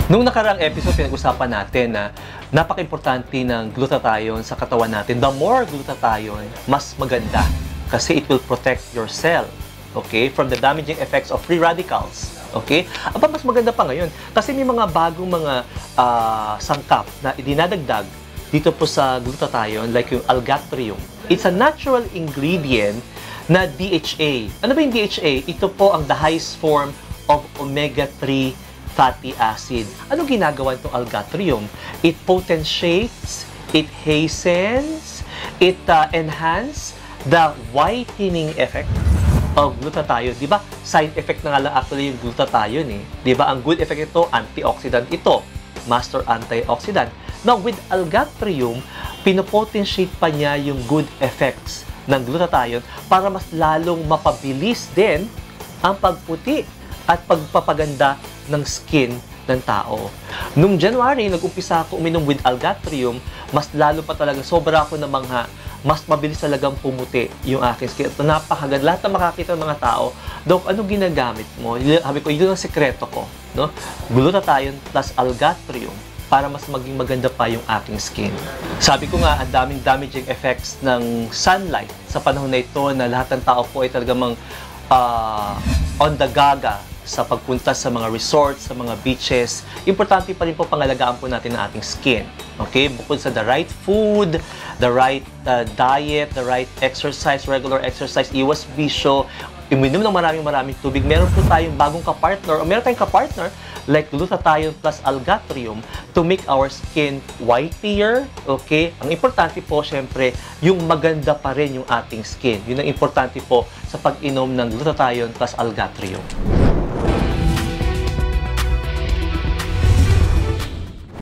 Nung nakaraang episode, pinag-usapan natin na napaka-importante ng glutathione sa katawan natin. The more glutathione, mas maganda kasi it will protect your cell, okay, from the damaging effects of free radicals. Okay? Aba, mas maganda pa ngayon kasi may mga bagong mga sangkap na idinadagdag dito po sa glutathione, like yung algatrium. It's a natural ingredient na DHA. Ano ba yung DHA? Ito po ang the highest form of omega-3 fatty acid. Ano ginagawa itong algatrium? It potentiates, it hastens, it enhance the whitening effect of glutathione. Di ba? Side effect na nga lang actually yung glutathione eh. Di ba? Ang good effect ito, antioxidant ito. Master antioxidant. Now, with algatrium, pinopotentiate pa niya yung good effects ng glutathione para mas lalong mapabilis din ang pagputi at pagpapaganda ng skin ng tao. Nung January, nag-umpisa ako uminom with algatrium, mas lalo pa talaga, sobra ako na mangha, mas mabilis talagang pumuti yung aking skin. At napakaganda. Lahat na makakita ng mga tao, Dok, anong ginagamit mo? Sabi ko, yun ang sekreto ko. No? Glutathione plus algatrium para mas maging maganda pa yung aking skin. Sabi ko nga, ang daming damaging effects ng sunlight sa panahon na ito na lahat ng tao po ay talagang on the gaga sa pagpunta sa mga resorts, sa mga beaches. Importante pa rin po pangalagaan po natin ang ating skin. Okay? Bukod sa the right food, the right diet, the right exercise, regular exercise, iwas bisyo, uminom ng maraming tubig. Meron po tayong bagong kapartner, o meron tayong kapartner like glutathione plus algatrium to make our skin whiter. Okay? Ang importante po, syempre, yung maganda pa rin yung ating skin. Yun ang importante po sa pag-inom ng glutathione plus algatrium.